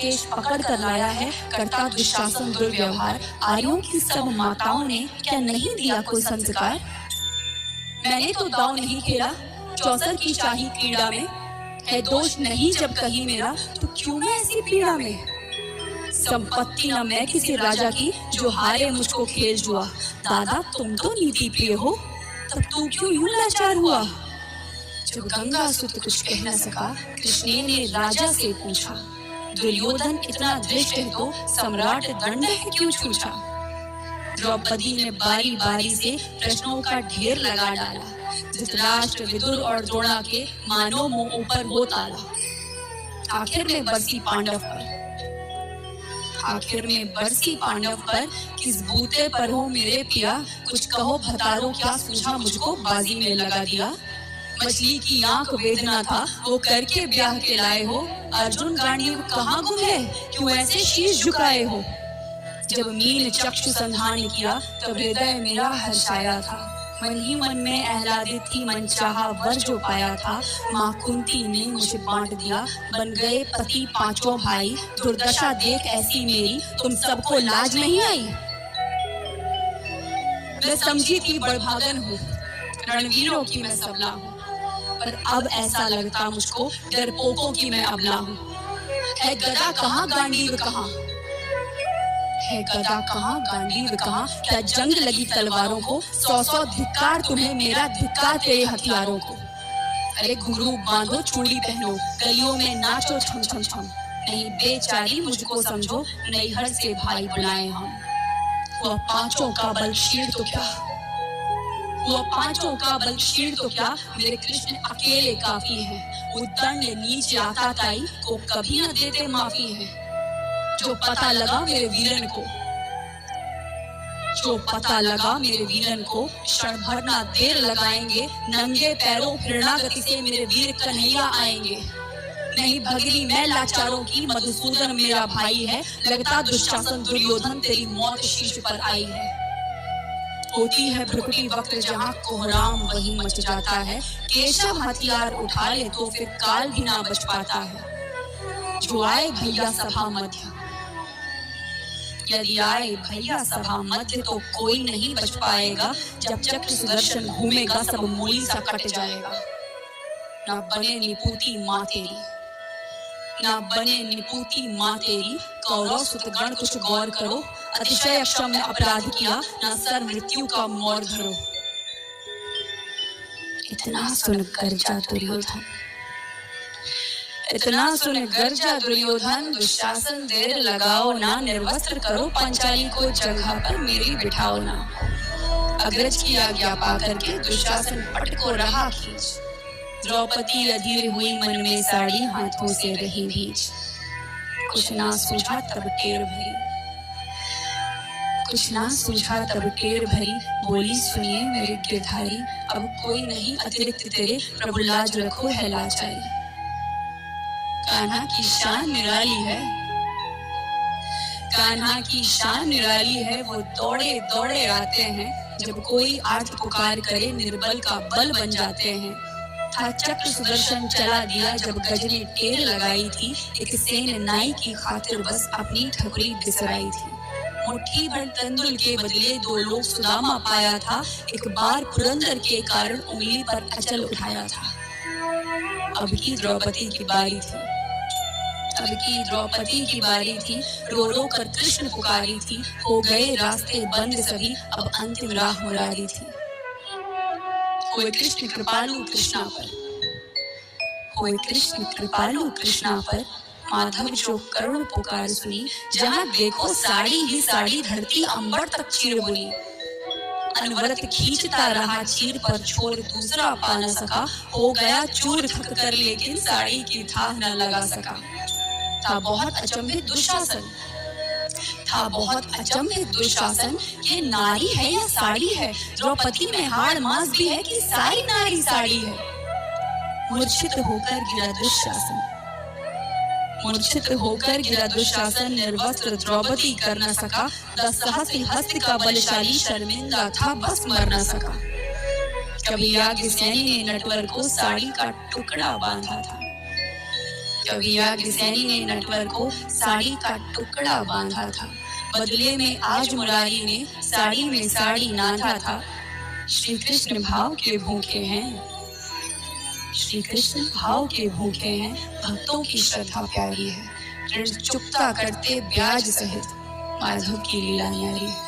केश पकड़ कर लाया है, करता दुशासन दुर्व्यवहार। आर्यों की सब माताओं ने क्या नहीं दिया कोई संस्कार? मैंने तो दांव नहीं खेला चौसर की शाही क्रीड़ा में, है दोष नहीं जब कहीं मेरा, तो क्यों मैं ऐसी पीड़ा में? संपत्ति न मैं किसी राजा की, जो हारे मुझको खेल जुआ। दादा तुम तो नीति प्रिय हो, तब तू क्यों यूं लाचार हुआ? जब गंगा सुत कुछ कह न सका, कृष्ण ने राजा से पूछा। दुर्योधन इतना दृष्ट है तो सम्राट दंड है क्यों छूछा? द्रौपदी ने बारी बारी से प्रश्नों का ढेर लगा डाला। धृतराष्ट्र विदुर और द्रोणा के मानो मुंह ऊपर हो ताला। आखिर में बरसी पांडव पर किस बूते पर हो मेरे पिया? कुछ कहो भतारो क्या सूझा मुझको बाजी में लगा दिया। मछली की आंख वेदना था वो करके ब्याह के लाए हो। अर्जुन गांडीव कहाँ गुम है क्यों ऐसे शीश झुकाए हो? जब मीन चक्षु संधान किया तब हृदय मेरा हर्षाया था। मन ही मन में आह्लादित थी मनचाहा वर जो पाया था। माँ कुंती ने मुझे बांट दिया बन गए पति पांचों भाई। दुर्दशा देख ऐसी मेरी तुम सबको लाज नहीं आई? मैं समझी थी बड़भागन हूँ रणवीरों की मैं सबला हूँ, पर अब ऐसा लगता मुझको डरपोकों की मैं अबला हूँ। है गदा कहाँ गांडीव कहाँ, है गदा कहाँ गांडीव कहाँ? क्या जंग लगी तलवारों को? 100 धिक्कार तुम्हें मेरा धिक्कार तेरे हथियारों को। अरे घुंघरू बांधो चूड़ी पहनो गलियों में नाचो छम छम छम। नहीं बेचारी मुझको समझो नैहर से भाई बनाए हम। वह पांचों का बल शीर तो क्या, वो पांचों का बल शीर तो क्या, मेरे कृष्ण अकेले काफी हैं। वो दंड नीच आता ताई को कभी न देते माफी है। जो पता लगा मेरे वीरन को, क्षण भर ना देर लगाएंगे। नंगे पैरों प्रेरणागति से मेरे वीर कन्हैया आएंगे। नहीं भगनी मैं लाचारों की, मधुसूदन मेरा भाई है। लगता दुशासन दुर्योधन तेरी मौत शीश पर आई है। होती है भ्रुकुटी वक्त जहाँ कोहराम वही मच जाता है। केशव हथियार उठा ले तो फिर काल भी ना बच पाता है। जो आए भैया सभा मध्य, यदि आए भैया सभा मध्य तो कोई नहीं बच पाएगा। जब चक्र सुदर्शन घूमेगा सब मूली सा कट जाएगा। ना बने निपूती माँ तेरी, कौरव सुतगण कुछ गौर करो। अतिशय क्षम्य अपराध किया ना सर मृत्यु का मोर धरो। इतना सुन गर्जा दुर्योधन दुशासन देर लगाओ ना। निर्वस्त्र करो पंचाली को जगह पर मेरी बिठाओ ना। अग्रज की आज्ञा पाकर के दुशासन पट को रहा खींच। द्रौपदी अधीर हुई मन में साड़ी हाथों से रही भीज। कुछ ना सूझा तब टेर भरी, बोली सुनिए मेरे गिरधारी। अब कोई नहीं अतिरिक्त तेरे, प्रभु लाज रखो है लाचारी। कान्हा की शान निराली है, वो दौड़े दौड़े आते हैं। जब कोई आर्त पुकार करे निर्बल का बल बन जाते हैं। था चक्र सुदर्शन चला दिया जब गज ने टेर लगाई थी। एक सेन नाई की खातिर बस अपनी ठकुरी बिसराई थी। मुट्ठी भर तंदुल के बदले 2 लोग सुदामा पाया था। एक बार पुरंदर के कारण उंगली पर अचल उठाया था। अब की द्रौपदी की बारी थी, रो रो कर कृष्ण पुकारी थी। हो गए रास्ते बंद सभी, अब अंतिम राह मुरारी थी। होए कृष्ण कृपालु कृष्णा पर, माधव जो करुण पुकार सुनी। जहाँ देखो साड़ी ही साड़ी, धरती अंबर तक चीर बोली। अनवरत खींचता रहा चीर पर, छोर दूसरा पा न सका। हो गया चूर थक कर लेकिन साड़ी की थाह न लगा सका। था बहुत अचंभित दुशासन, ये नारी है या साड़ी है? द्रौपदी में हाड़ मास भी है कि सारी नारी साड़ी है? मूर्छित होकर गिरा दुशासन, निर्वस्त्र द्रौपदी कर न सका। 10 सहस्त्र हस्त का बलशाली शर्मिंदा था बस मर न सका। कभी याज्ञसेनी ने नटवर को साड़ी का टुकड़ा बांधा था। कभी अग्रसेनी ने नटवर को साड़ी का टुकड़ा बांधा था, बदले में आज मुरारी ने साड़ी में साड़ी नांधा था। श्री कृष्ण भाव के भूखे हैं, श्री कृष्ण भाव के भूखे हैं, भक्तों की श्रद्धा प्यारी है। ऋण चुकता करते ब्याज सहित माधव की लीला न्यारी।